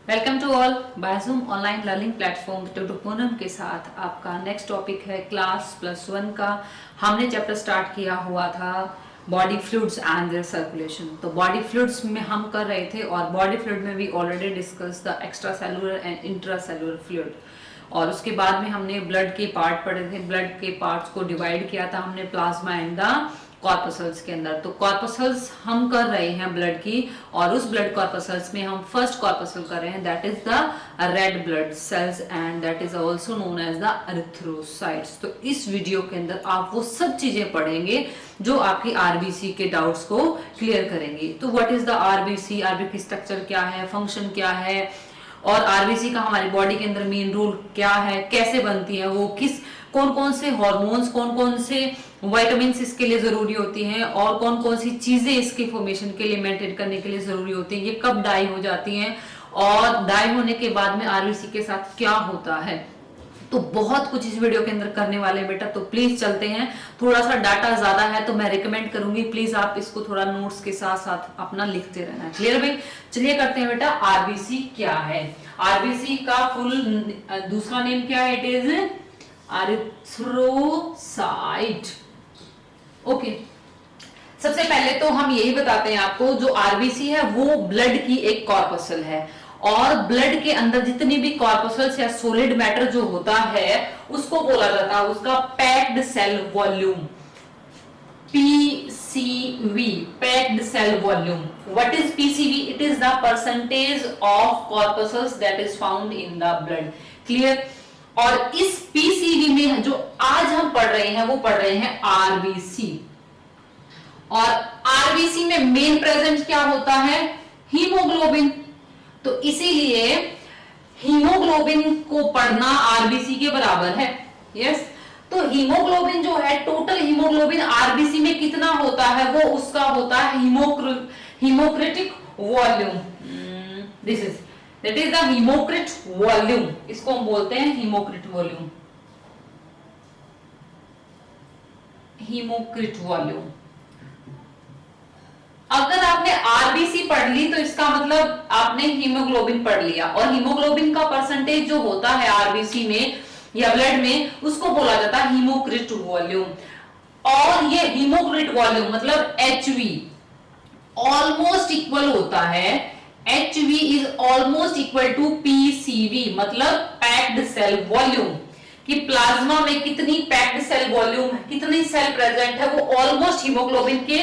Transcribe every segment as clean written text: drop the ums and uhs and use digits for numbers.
Welcome to all Biozoom online learning platform doctor Poonam के साथ आपका नेक्स्ट टॉपिक है क्लास +1 का। हमने चैप्टर स्टार्ट किया हुआ था body fluids and their circulation. तो बॉडी फ्लूइड्स में हम कर रहे थे और बॉडी फ्लूइड में we already discuss the extracellular and intracellular fluid. और उसके बाद में हमने ब्लड के पार्ट पढ़े थे, ब्लड के पार्ट्स को डिवाइड किया था हमने प्लाज्मा एंड द कॉर्पसल्स के अंदर। तो कॉर्पसल्स हम कर रहे हैं ब्लड की, और उस ब्लड कॉर्पसल्स में हम फर्स्ट कॉर्पसल कर रहे हैं, that is the red blood cells and that is also known as the erythrocytes. तो इस वीडियो के अंदर आप वो सब चीजें पढ़ेंगे जो आपकी आरबीसी के डाउट्स को क्लियर करेंगी। तो what is the RBC, RBC structure क्या है, फंक्शन क्या है, और आरबीसी का हमारी बॉडी के अंदर मेन रोल क्या है, कैसे बनती है वो, कौन कौन से हार्मोन्स, कौन कौन से विटामिन इसके लिए जरूरी होती हैं, और कौन कौन सी चीजें इसके फॉर्मेशन के लिए मेंटेन करने के लिए जरूरी होती हैं, ये कब डाई हो जाती हैं, और डाई होने के बाद में आरबीसी के साथ क्या होता है। तो बहुत कुछ इस वीडियो के अंदर करने वाले हैं बेटा। तो प्लीज चलते हैं, थोड़ा सा डाटा ज्यादा है तो मैं रिकमेंड करूंगी प्लीज आप इसको थोड़ा नोट्स के साथ साथ अपना लिखते रहना है। क्लियर भाई? चलिए करते हैं बेटा, आरबीसी क्या है। आरबीसी का फुल दूसरा नेम क्या है? It is erythrocyte. ओके, सबसे पहले तो हम यही बताते हैं आपको, जो आरबीसी है वो ब्लड की एक कॉर्पसल है, और ब्लड के अंदर जितनी भी कॉर्पसल्स या सॉलिड मैटर जो होता है उसको बोला जाता है उसका packed cell volume, PCV, packed cell volume. What is PCV? It is the percentage of corpuscles that is found in the blood. Clear? और इस पीसीवी में जो आज हम पढ़ रहे हैं वो पढ़ रहे हैं आरबीसी, और आरबीसी में मेन प्रेजेंट क्या होता है? हीमोग्लोबिन। तो इसीलिए हीमोग्लोबिन को पढ़ना आरबीसी के बराबर है। यस, तो हीमोग्लोबिन जो है, टोटल हीमोग्लोबिन आरबीसी में कितना होता है वो उसका होता है haematocrit volume. This is that is the haematocrit volume, इसको हम बोलते हैं हीमोक्रिट वॉल्यूम, हीमोक्रिट वॉल्यूम। अगर आपने आरबीसी पढ़ ली तो इसका मतलब आपने हीमोग्लोबिन पढ़ लिया, और हीमोग्लोबिन का परसेंटेज जो होता है आरबीसी में या ब्लड में उसको बोला जाता है हीमोक्रिट वॉल्यूम। और ये हीमोक्रिट वॉल्यूम मतलब एचवी ऑलमोस्ट इक्वल होता है, HV is almost equal to PCV मतलब पैक्ड सेल वॉल्यूम। कि प्लाज्मा में कितनी पैक्ड सेल वॉल्यूम, कितनी सेल प्रेजेंट है, वो ऑलमोस्ट हीमोग्लोबिन के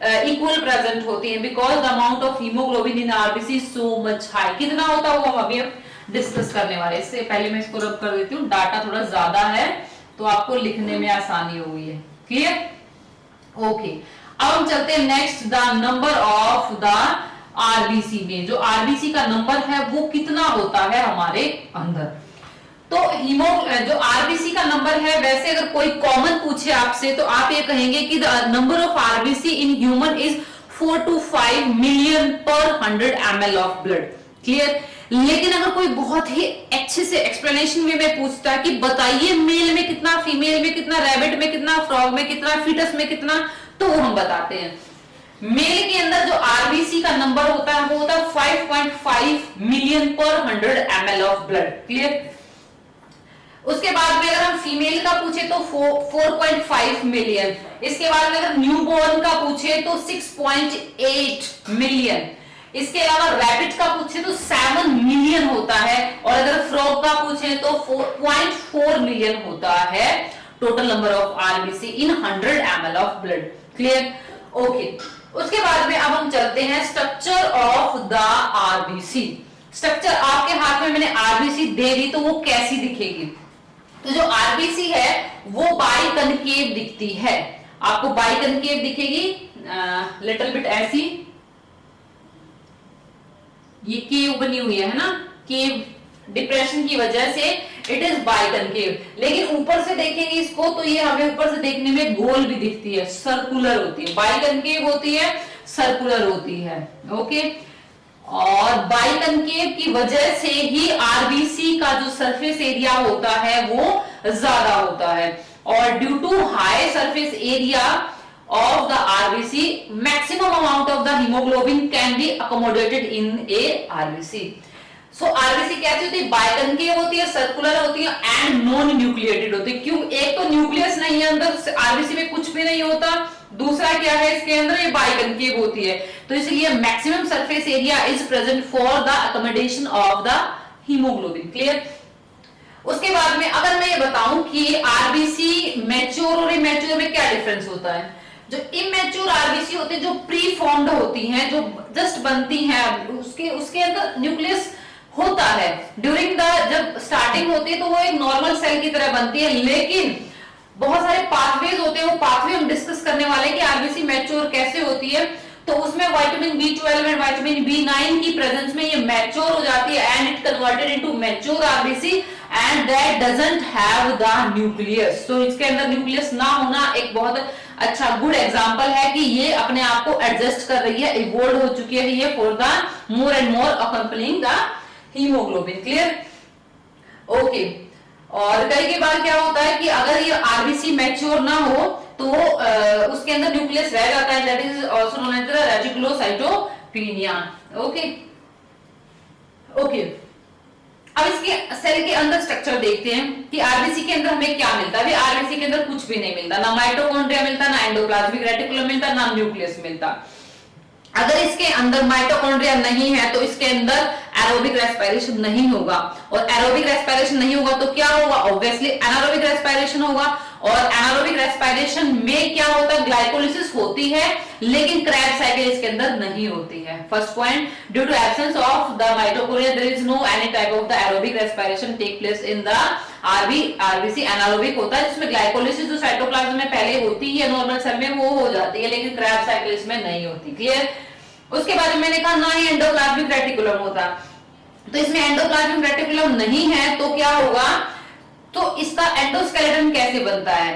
इक्वल प्रेजेंट होती है, because the amount of haemoglobin in RBC so much high. कितना होता है वो हम अभी डिस्कस करने वाले। इससे पहले मैं इसको रब कर देती हूँ, डाटा थोड़ा ज्यादा है तो आपको लिखने में आसानी हो गई है। क्लियर? ओके, अब हम चलते हैं next, the number of the RBC में। जो आरबीसी का नंबर है वो कितना होता है हमारे अंदर। तो जो आरबीसी का नंबर है, वैसे अगर कोई कॉमन पूछे आपसे तो आप ये कहेंगे कि the number of RBC in human is 4 to 5 million पर 100 ml ऑफ ब्लड। क्लियर? लेकिन अगर कोई बहुत ही अच्छे से एक्सप्लेनेशन में पूछता है कि बताइए मेल में कितना, फीमेल में कितना, रैबिट में कितना, फ्रॉग में कितना, फीटस में कितना, तो वो हम बताते हैं। मेल के अंदर जो आरबीसी का नंबर होता है वो होता है 5.5 मिलियन पर 100 ml ऑफ ब्लड। क्लियर? उसके बाद में अगर हम फीमेल का पूछे तो 4.5 मिलियन, इसके बाद में अगर न्यूबॉर्न का पूछे तो 6.8 मिलियन, इसके अलावा रैबिट का पूछे तो 7 मिलियन होता है, और अगर फ्रॉग का पूछे तो 4.4 मिलियन होता है total number of RBC in 100 ml of blood. Clear? Okay, उसके बाद में अब हम चलते हैं structure of the RBC. Structure आपके हाथ में मैंने आरबीसी दे दी तो वो कैसी दिखेगी? तो जो आरबीसी है वो बाइकनकेव दिखती है, आपको बाइकनकेव दिखेगी, लिटिल बिट ऐसी, ये केव बनी हुई है ना, केव डिप्रेशन की वजह से इट इज बाइकनकेव। लेकिन ऊपर से देखेंगे इसको तो ये हमें ऊपर से देखने में गोल भी दिखती है, सर्कुलर होती है, बाइकनकेव होती है, सर्कुलर होती है। ओके, और बाइकनकेव की वजह से ही आरबीसी का जो सरफेस एरिया होता है वो ज्यादा होता है, और due to high surface area of the RBC, maximum amount of the hemoglobin can be accommodated in a RBC. So RBC कैसी होती है, बाइकनकेव होती है, सर्कुलर होती है एंड नॉन न्यूक्लिएटेड होती है। क्यों, एक तो न्यूक्लियस नहीं है अंदर, आरबीसी में कुछ भी नहीं होता, दूसरा क्या है इसके अंदर, ये बाइकनकेव होती है। तो इसलिए maximum surface area is present for the accommodation of the haemoglobin. Clear. उसके बाद में अगर मैं ये बताऊं कि आरबीसी मैच्योर और इमैच्योर में क्या डिफरेंस होता है। जो इमैच्योर आरबीसी होती है, जो प्री फॉर्म्ड होती हैं, जो जस्ट बनती हैं, उसके अंदर न्यूक्लियस होता है। ड्यूरिंग द जब स्टार्टिंग होती है तो वो एक नॉर्मल सेल की तरह बनती है, लेकिन बहुत सारे पाथवेज होते हैं, वो पाथवे हम डिस्कस करने वाले हैं कि आरबीसी मैच्योर कैसे होती है। तो उसमें vitamin B12 and vitamin B9 की प्रेजेंस में ये मैच्योर हो जाती है and it converted into mature RBC and that doesn't have the nucleus. तो इसके अंदर न्यूक्लियस ना होना एक बहुत अच्छा गुड एग्जांपल है कि ये अपने आप को एडजस्ट कर रही है, इवॉल्व हो चुकी है ये for the more and more accompanying the haemoglobin. Clear. Okay. और कई बार क्या होता है कि अगर ये आरबीसी मैच्योर ना हो तो उसके अंदर न्यूक्लियस रह जाता है, that is also known as the reticulocytopenia. Okay okay. अब इसके सेल के अंदर स्ट्रक्चर देखते हैं कि आरबीसी के अंदर हमें क्या मिलता है। अभी आरबीसी के अंदर कुछ भी नहीं मिलता, ना माइटोकॉन्ड्रिया मिलता, ना एंडोप्लाज्मिक रेटिकुलम मिलता, ना न्यूक्लियस मिलता। अगर इसके अंदर माइटोकॉन्ड्रिया नहीं है तो इसके अंदर एरोबिक रेस्पिरेशन नहीं होगा, और एरोबिक रेस्पिरेशन नहीं होगा तो क्या होगा, ऑब्वियसली एनारोबिक रेस्पिरेशन होगा। और एनारोबिक रेस्पिरेशन में क्या होता है, ग्लाइकोलिसिस होती है, लेकिन क्रैब साइकिल इसके अंदर नहीं होती है। First point, due to absence of the mitochondria there is no any type of the aerobic respiration take place in the RBC. Anaerobic होता है जिसमें ग्लाइकोलिसिस जो साइटोप्लाज्म में पहले होती है नॉर्मल सेल में वो हो जाती है, लेकिन क्रैब साइकिल इसमें नहीं होती। क्लियर। उसके बाद मैंने कहा ना ही एंडोप्लाज्मिक रेटिकुलम होता, तो इसमें एंडोप्लाज्मिक रेटिकुलम नहीं है तो क्या होगा, तो इसका एंडोस्केलेटन कैसे बनता है।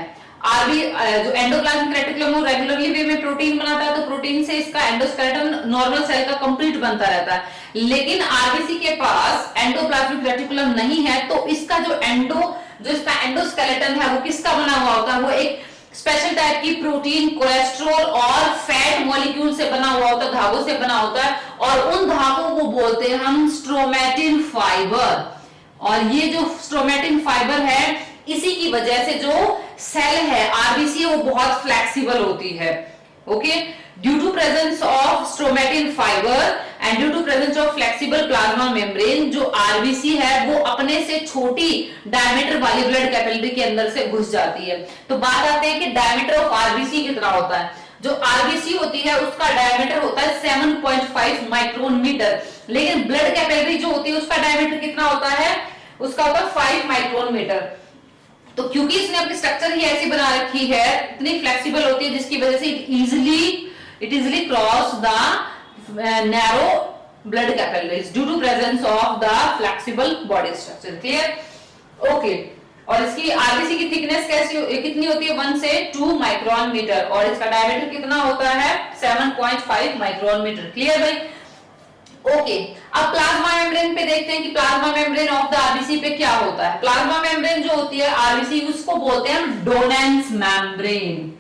जो एंडोप्लाज्मिक रेटिकुलम वो रेगुलरली वे में प्रोटीन बनाता है, तो प्रोटीन से इसका एंडोस्केलेटन नॉर्मल सेल का कंप्लीट बनता रहता है। लेकिन आरबीसी के पास एंडोप्लाज्मिक रेटिकुलम नहीं है, तो इसका जो इसका एंडोस्केलेटन है वो किसका बना हुआ होता है, वो एक स्पेशल टाइप की प्रोटीन, कोलेस्ट्रॉल और फैट मॉलिक्यूल से बना हुआ होता है, धागों से बना होता है, और उन धागों को बोलते हैं हम स्ट्रोमेटिन फाइबर। और ये जो स्ट्रोमेटिन फाइबर है, इसी की वजह से जो सेल है आरबीसी वो बहुत फ्लेक्सिबल होती है। Okay, due to presence of stromatin fibre and due to presence of flexible plasma membrane, जो आरबीसी है वो अपने से छोटी डायमीटर वाली ब्लड कैपिलरी के अंदर से घुस जाती है। तो बात आते हैं कि डायमीटर ऑफ आरबीसी कितना होता है। जो आरबीसी होती है उसका डायमीटर होता है 7.5 माइक्रोन मीटर, लेकिन ब्लड कैपिलरी जो होती है उसका डायमीटर कितना होता है, उसका होता है 5 माइक्रोन मीटर। तो क्योंकि इसने अपनी स्ट्रक्चर ही ऐसी बना रखी है, इतनी फ्लेक्सिबल होती है, जिसकी वजह से it easily cross the narrow blood capillaries due to presence of the flexible body structure. Clear. Okay. और इसकी आरबीसी की थिकनेस कितनी होती है, 1 से 2 माइक्रोन मीटर, और इसका डायमीटर कितना होता है, 7.5 माइक्रोन मीटर। क्लियर भाई। ओके। अब प्लाज्मा मेम्ब्रेन पे देखते हैं कि plasma membrane of the RBC पे क्या होता है। प्लाज्मा मेम्ब्रेन जो होती है आरबीसी, उसको बोलते हैं डोनेंस मेम्ब्रेन,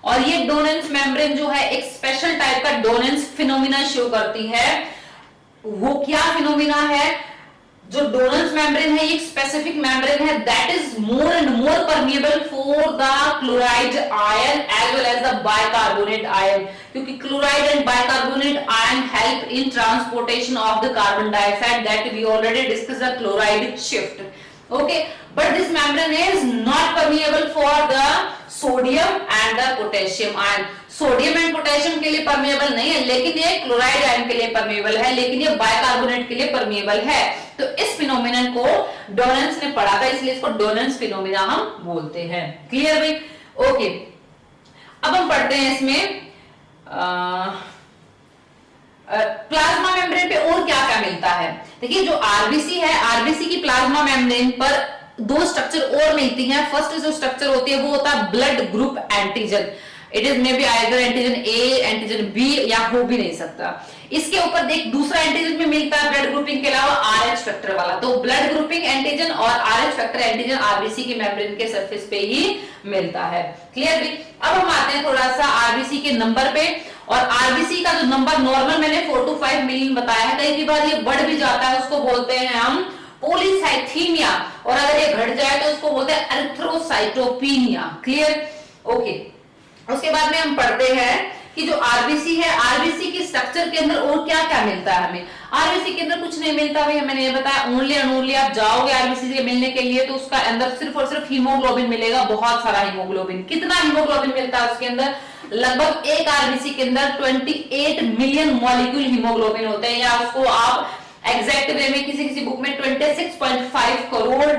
और ये डोनेंस मेम्ब्रेन जो है एक स्पेशल टाइप का डोनेंस फिनोमिना शो करती है। वो क्या फिनोमिना है, जो डोनेंस मेम्ब्रेन है, एक स्पेसिफिक मेम्ब्रेन है that is more and more permeable for the chloride ion as well as the bicarbonate ion, क्योंकि chloride and bicarbonate ion help in transportation of the carbon dioxide, that we already discuss the chloride shift. Okay, but this membrane is not permeable for the sodium and the potassium ion. Sodium and potassium के लिए permeable नहीं है, लेकिन ये chloride ion के लिए permeable है, लेकिन ये बाइकार्बोनेट के लिए परमिएबल है। तो इस फिनोमिनन को डोनेंस ने पढ़ा था, इसलिए इसको डोनेंस फिनोमिना हम बोलते हैं। क्लियर भाई। ओके। अब हम पढ़ते हैं इसमें प्लाज्मा मेम्ब्रेन पे और क्या क्या मिलता है। देखिए जो आरबीसी है, आरबीसी की प्लाज्मा मेम्ब्रेन पर 2 स्ट्रक्चर और मिलती हैं। फर्स्ट जो स्ट्रक्चर होती है वो होता है blood group antigen. It is may be either antigen A, antigen B, या हो भी नहीं सकता। इसके ऊपर देख दूसरा एंटीजन भी मिलता है ब्लड ग्रुपिंग के अलावा, आरएच फैक्टर वाला। तो ब्लड ग्रुपिंग एंटीजन और आरएच फैक्टर एंटीजन आरबीसी की मेम्ब्रेन के सरफेस पे ही मिलता है। क्लियर भी। अब हम आते हैं थोड़ा सा आरबीसी के नंबर पे, और आरबीसी का जो नंबर नॉर्मल मैंने 4 to 5 मिलियन बताया है, कई बार ये बढ़ भी जाता है, उसको बोलते हैं हम पॉलीसाइथीमिया, और अगर ये घट जाए तो उसको बोलते हैं एरिथ्रोसाइटोपिनिया। क्लियर? ओके। उसके बाद में हम पढ़ते हैं कि जो आरबीसी है, आरबीसी के स्ट्रक्चर के अंदर और क्या क्या मिलता है हमें। आरबीसी के अंदर कुछ नहीं मिलता भाई, मैंने ये बताया, ओनली एंड ओनली आप जाओगे आरबीसी से मिलने के लिए तो उसका अंदर सिर्फ और सिर्फ हीमोग्लोबिन मिलेगा, बहुत सारा हीमोग्लोबिन। कितना हीमोग्लोबिन मिलता है उसके अंदर? लगभग एक आरबीसी के अंदर 28 मिलियन मॉलिक्यूल हीमोग्लोबिन होते हैं, या उसको आप एग्जैक्ट वे में किसी किसी बुक में 26.5 crore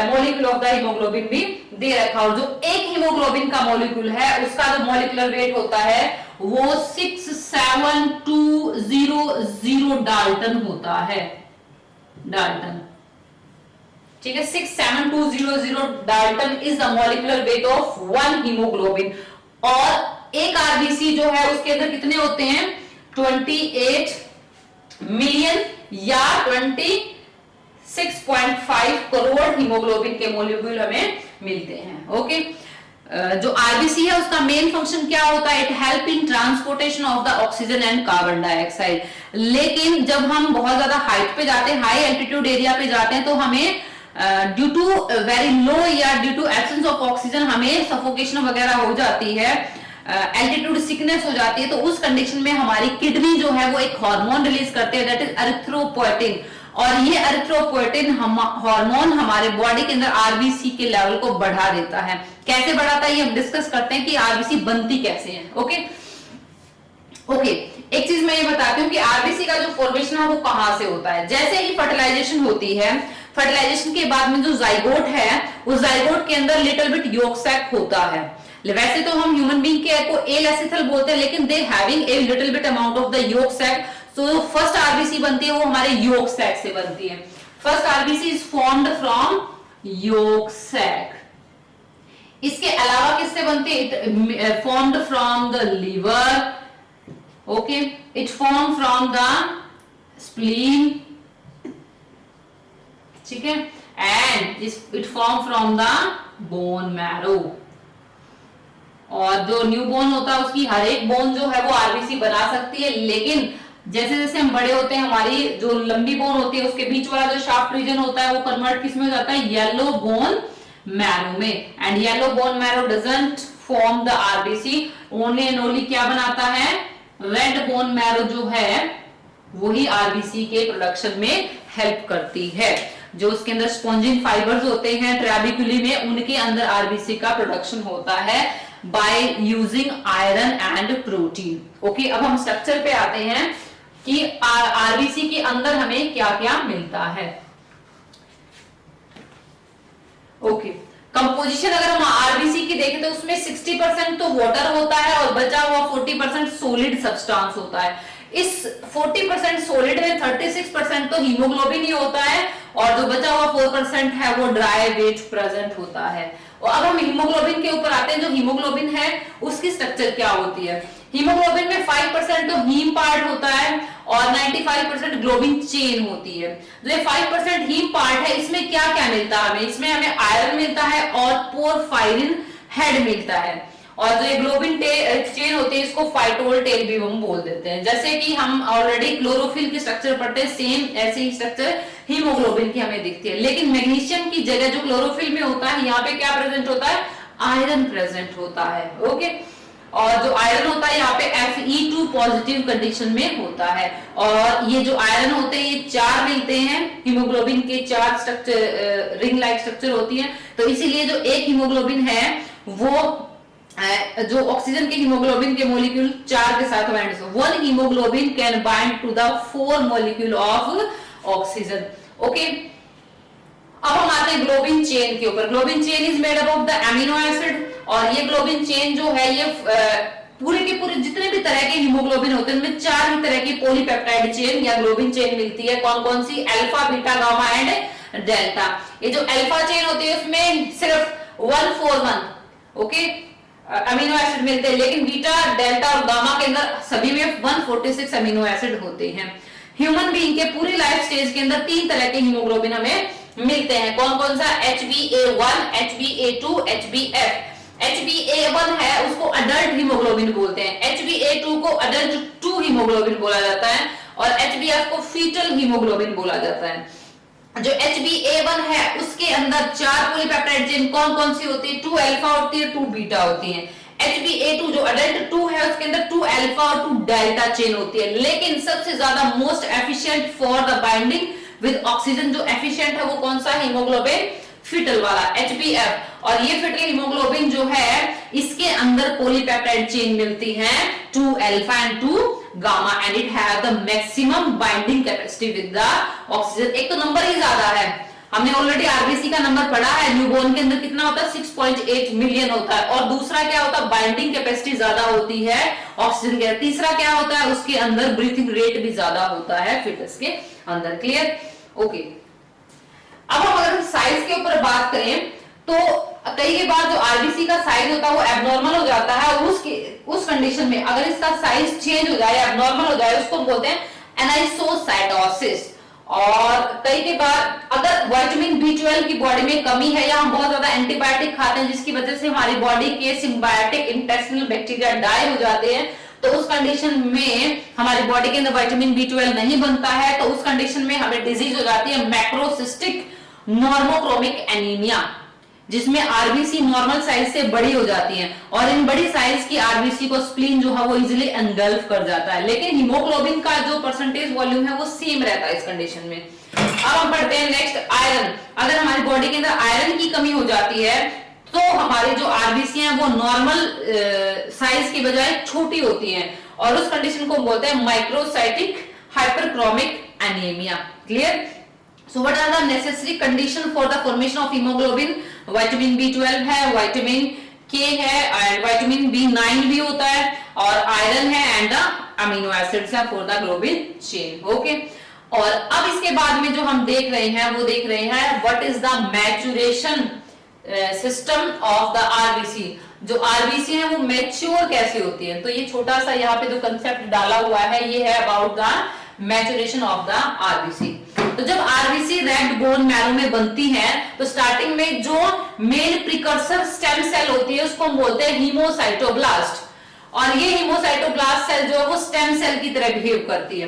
molecule of the haemoglobin भी दे रखा। और जो एक हीमोग्लोबिन का मॉलिक्यूल है उसका जो मॉलिक्यूलर वेट होता है वो 67200 डाल्टन होता है, डाल्टन। ठीक है, 67200 Dalton is the molecular weight of one haemoglobin. और एक आरबीसी जो है उसके अंदर कितने होते हैं? 28 मिलियन या 26.5 करोड़ हीमोग्लोबिन के मॉलिक्यूल हमें मिलते हैं। ओके। जो आरबीसी है उसका मेन फंक्शन क्या होता है? It help in transportation of the oxygen and carbon dioxide. लेकिन जब हम बहुत ज्यादा हाइट पे जाते हैं, हाई एल्टीट्यूड एरिया पे जाते हैं, तो हमें ड्यू टू वेरी लो या due to absence of oxygen हमें सफोकेशन वगैरह हो जाती है, एल्टीट्यूड सिकनेस हो जाती है। तो उस कंडीशन में हमारी किडनी जो है वो एक हार्मोन रिलीज करते हैं, दैट इज एरिथ्रोपोएटिन। और ये एरिथ्रोपोएटिन हार्मोन हमारे बॉडी के अंदर आरबीसी के लेवल को बढ़ा देता है। कैसे बढ़ाता है ये हम डिस्कस करते हैं कि आरबीसी बनती कैसे है। Okay okay. एक चीज मैं ये बताती हूँ कि आरबीसी का जो फॉर्मेशन है वो कहां से होता है। जैसे ही फर्टिलाइजेशन होती है, फर्टिलाइजेशन के बाद में जो जाइगोट है, उस जाइगोट के अंदर लिटिल बिट योक सैक होता है। वैसे तो हम ह्यूमन बीइंग के को ए लेसिथल बोलते हैं, लेकिन they having a little bit amount of the yolk sac. So जो फर्स्ट आरबीसी बनती है वो हमारे योक सैक से बनती है। First RBC is formed from yolk sac. इसके अलावा किससे बनती है? It formed from the liver, okay, it form from the spleen, ठीक है, and it form from the bone marrow. और जो न्यू बोन होता है उसकी हर एक बोन जो है वो आरबीसी बना सकती है, लेकिन जैसे जैसे हम बड़े होते हैं हमारी जो लंबी बोन होती है उसके बीच वाला जो शाफ्ट रीजन होता है वो कन्वर्ट किस में हो जाता है? येलो बोन मैरो में। And yellow bone marrow doesn't form the RBC, only and only क्या बनाता है? रेड बोन मैरो जो है वही आरबीसी के प्रोडक्शन में हेल्प करती है। जो उसके अंदर स्पॉन्जिंग फाइबर्स होते हैं ट्रैबिक्यूली में, उनके अंदर आरबीसी का प्रोडक्शन होता है by using iron and protein. Okay, अब हम स्ट्रक्चर पे आते हैं कि आरबीसी के अंदर हमें क्या क्या मिलता है। ओके, कंपोजिशन अगर हम आरबीसी की देखें तो उसमें 60% तो वाटर होता है और बचा हुआ 40% सॉलिड सब्सटेंस होता है। इस 40% सॉलिड में 36% तो हीमोग्लोबिन ही होता है और जो बचा हुआ 4% है वो ड्राई वेट प्रेजेंट होता है। और अब हम हीमोग्लोबिन के ऊपर आते हैं। जो हीमोग्लोबिन है उसकी स्ट्रक्चर क्या होती है? हीमोग्लोबिन में 5% तो हीम पार्ट होता है और 95% ग्लोबिन चेन होती है। जो ये 5% हीम पार्ट है इसमें क्या क्या मिलता है हमें? इसमें हमें आयरन मिलता है और पोरफायरिन हेड मिलता है। और जो ये ग्लोबिन चेन होती है इसको फाइटोल टेल भी हम बोल देते हैं। जैसे कि हम ऑलरेडी क्लोरोफिल की स्ट्रक्चर पढ़ते हैं, सेम ऐसे ही स्ट्रक्चर हीमोग्लोबिन की हमें दिखती है। लेकिन मैग्नीशियम की जगह जो क्लोरोफिल में होता है यहाँ पे क्या प्रेजेंट होता है? आयरन प्रेजेंट होता है। ओके, और जो आयरन होता है यहाँ पे Fe2 पॉजिटिव कंडीशन में होता है। और ये जो आयरन होते हैं ये 4 मिलते हैं, हीमोग्लोबिन के 4 स्ट्रक्चर रिंग लाइक स्ट्रक्चर होती है। तो इसीलिए जो एक हीमोग्लोबिन है वो जो ऑक्सीजन के हीमोग्लोबिन के मॉलिक्यूल 4 के साथ बाइंड हो। 1 haemoglobin can bind to the 4 molecule of oxygen. Okay, अब हम आते हैं ग्लोबिन चेन के ऊपर। Globin chain is made up of the amino acid. और ये ग्लोबिन चेन जो है ये पूरे के पूरे जितने भी तरह के हीमोग्लोबिन होते हैं उनमें 4 ही तरह की पॉलीपेप्टाइड चेन या ग्लोबिन चेन मिलती है। कौन कौन सी? Alpha, beta, gamma and delta. ये जो अल्फा चेन होती है उसमें सिर्फ 141 ओके अमीनो एसिड मिलते हैं, लेकिन बीटा, डेल्टा और गामा के अंदर सभी में 146 अमीनो एसिड होते हैं। ह्यूमन बीइंग के पूरी लाइफ स्टेज के अंदर 3 तरह के हीमोग्लोबिन हमें मिलते हैं। कौन कौन सा? HbA1, HbA2, HbF। HbA1 है उसको अडल्ट हीमोग्लोबिन बोलते हैं, HbA2 को अडल्ट 2 हीमोग्लोबिन बोला जाता है और HbF को फीटल हीमोग्लोबिन बोला जाता है। जो HbA1 है उसके अंदर 4 पॉलीपेप्टाइड चेन कौन कौन सी होती है, 2 अल्फा होती है, 2 बीटा होती है। HbA2 जो अडल्ट 2 है उसके अंदर 2 अल्फा और 2 डेल्टा चेन होती है। लेकिन सबसे ज्यादा most efficient for the binding with oxygen जो एफिशिएंट है वो कौन सा हीमोग्लोबिन, फीटल वाला HbF। और ये फीटल हीमोग्लोबिन जो है इसके अंदर पॉलीपेप्टाइड चेन मिलती है 2 alpha and 2 gamma and it have the maximum binding capacity with the oxygen. एक तो नंबर ही ज्यादा है, हमने ऑलरेडी आरबीसी का नंबर पढ़ा है, न्यूबॉर्न के अंदर कितना होता है 6.8 मिलियन होता है। और दूसरा क्या होता है, बाइंडिंग कैपेसिटी ज्यादा होती है ऑक्सीजन के। तीसरा क्या होता है, उसके अंदर ब्रीथिंग रेट भी ज्यादा होता है फिटस के अंदर। Clear, okay. अब हम अगर साइज के ऊपर बात करें तो कई बार जो आरबीसी का साइज होता है वो एबनॉर्मल हो जाता है, और उस कंडीशन में अगर इसका साइज चेंज हो जाए, एबनॉर्मल हो जाए, उसको बोलते हैं एनाइसोसाइटोसिस। और कई बार अगर विटामिन B12 की बॉडी में कमी है या हम बहुत ज्यादा एंटीबायोटिक खाते हैं जिसकी वजह से हमारी बॉडी के सिम्बायोटिक इंटेस्टिनल बैक्टीरिया डाई हो जाते हैं, तो उस कंडीशन में हमारी बॉडी के अंदर विटामिन B12 नहीं बनता है, तो उस कंडीशन में हमें डिजीज हो जाती है मैक्रोसिस्टिक नॉर्मोक्रोमिक एनीमिया, जिसमें आरबीसी नॉर्मल साइज से बड़ी हो जाती है। और इन बड़ी साइज की आरबीसी को स्प्लीन जो है वो इजीली एनगल्फ कर जाता है। लेकिन हीमोग्लोबिन का जो परसेंटेज वॉल्यूम है वो सेम रहता है इस कंडीशन में। अब हम पढ़ते हैं नेक्स्ट आयरन। अगर हमारी बॉडी के अंदर आयरन की कमी हो जाती है तो हमारी जो आरबीसी है वो नॉर्मल साइज की बजाय छोटी होती है, और उस कंडीशन को बोलते हैं microcytic hyperchromic anaemia. Clear. So what are the necessary condition for the formation of hemoglobin? Vitamin B12 है, विटामिन K है, एंड विटामिन B9 भी होता है, और आयरन है एंड अमीनो एसिड्स है for the globin chain. Okay. और अब इसके बाद में जो हम देख रहे हैं वो देख रहे हैं what is the maturation system of the RBC. जो आरबीसी है वो मैच्योर कैसे होती है, तो ये छोटा सा यहाँ पे जो कंसेप्ट डाला हुआ है ये है about the maturation of the RBC. तो जब आरबीसी रेड बोन मैरो में बनती है तो स्टार्टिंग में जो मेन प्रिकर्सर स्टेम सेल होती है उसको हम बोलते हैं हीमोसाइटोब्लास्ट, और ये हीमोसाइटोब्लास्ट सेल जो है वो स्टेम सेल की तरह बिहेव करती है।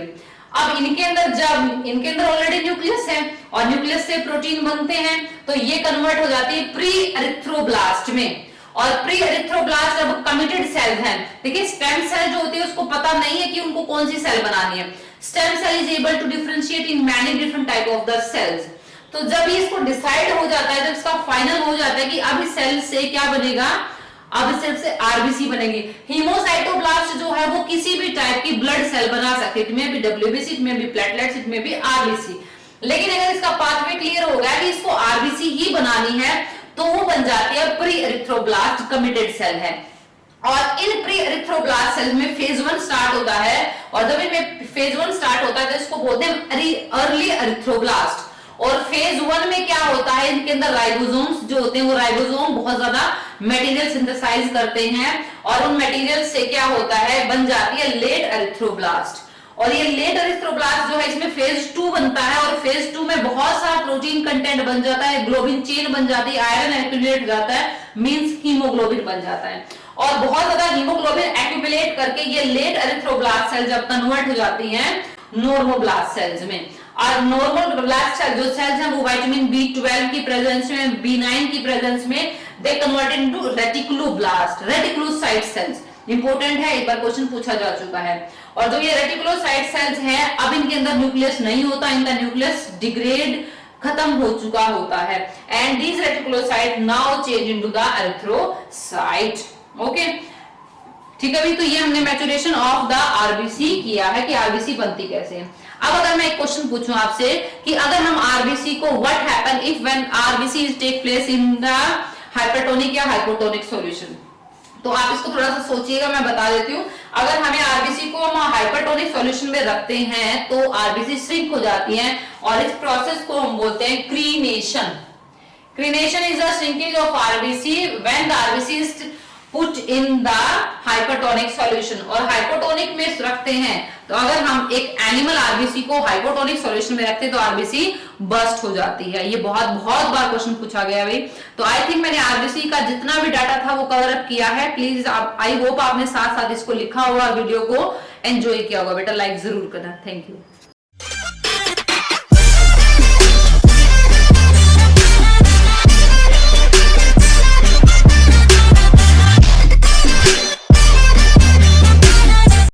अब इनके अंदर ऑलरेडी न्यूक्लियस है और न्यूक्लियस से प्रोटीन बनते हैं, तो ये कन्वर्ट हो जाती है प्री एरिथ्रोब्लास्ट में। और प्री एरिथ्रोब्लास्ट जब कमिटेड सेल्स हैं, देखिए स्टेम सेल जो होती है उसको पता नहीं है कि उनको कौन सी सेल बनानी है। Stem cell is able to differentiate in many different type of the cells. तो जब ये इसको डिसाइड हो जाता है, जब इसका फाइनल हो जाता है कि अब इस सेल से क्या बनेगा, अब सेल से आरबीसी बनेगी। हीमोसाइटोब्लास्ट जो है वो किसी भी टाइप की ब्लड सेल बना सकते हैं, इट में भी डब्ल्यूबीसी, इट में भी प्लेटलेट्स, इट में भी आरबीसी। लेकिन अगर इसका पाथवे क्लियर हो गया कि इसको आरबीसी ही बनानी है तो वो बन जाती है प्री एरिथ्रोब्लास्ट कमिटेड सेल है। और इन प्री एरिथ्रोब्लास्ट सेल में फेज 1 स्टार्ट होता है, और जब इनमें फेज 1 स्टार्ट होता है तो इसको बोलते हैं अर्ली एरिथ्रोब्लास्ट। और फेज 1 में क्या होता है, इनके अंदर राइबोसोम्स जो होते हैं वो राइबोसोम बहुत ज्यादा मटेरियल सिंथेसाइज करते हैं, और उन मटेरियल से क्या होता है, बन जाती है लेट एरिथ्रोब्लास्ट। और ये लेट एरिथ्रोब्लास्ट जो है इसमें फेज 2 बनता है, और फेज 2 में बहुत सारा प्रोटीन कंटेंट बन जाता है, ग्लोबिन चेन बन जाती है, आयरन एक्यूमुलेट हो जाता है, मींस हीमोग्लोबिन बन जाता है। और बहुत ज्यादा हीमोग्लोबिन एक्यूमुलेट करके ये लेट एरिथ्रोब्लास्ट सेल जब कन्वर्ट हो जाती हैं नॉर्मोब्लास्ट सेल्स में। और नॉर्मोब्लास्ट सेल जो सेल्स हैं वो विटामिन B12 की प्रेजेंस में, B9 की प्रेजेंस में they convert into reticuloblast, reticulocyte cells. Important है, एक बार क्वेश्चन पूछा जा चुका है। और जो ये रेटिकुलोसाइट सेल्स हैं, अब इनके अंदर न्यूक्लियस नहीं होता, इनका न्यूक्लियस डिग्रेड खत्म हो चुका होता है, and these reticulocyte now change into the erythrocyte. Okay, ठीक है भाई। तो ये हमने मैच्योरेशन ऑफ द आरबीसी किया है कि आरबीसी बनती कैसे है। अब अगर मैं एक क्वेश्चन पूछूं आपसे कि अगर हम आरबीसी को what happen if when RBC is take place in the hypertonic या हाइपोटोनिक सॉल्यूशन, तो आप इसको थोड़ा सा सोचिएगा, मैं बता देती हूँ। अगर हमें आरबीसी को हम हाइपरटोनिक सॉल्यूशन में रखते हैं तो आरबीसी श्रिंक हो जाती है, और इस प्रोसेस को हम बोलते हैं crenation. Crenation is the shrinking of RBC when the RBC is put in the hypertonic solution. और हाइपोटोनिक में रखते हैं तो अगर हम एक एनिमल आरबीसी को हाइपोटोनिक सॉल्यूशन में रखते हैं तो आरबीसी बर्स्ट हो जाती है। ये बहुत बार क्वेश्चन पूछा गया भाई। तो आई थिंक मैंने आरबीसी का जितना भी डाटा था वो कवर अप किया है। प्लीज आई होप आपने साथ साथ इसको लिखा हुआ वीडियो को, एंजॉय किया होगा बेटा, लाइक जरूर करना। Thank you.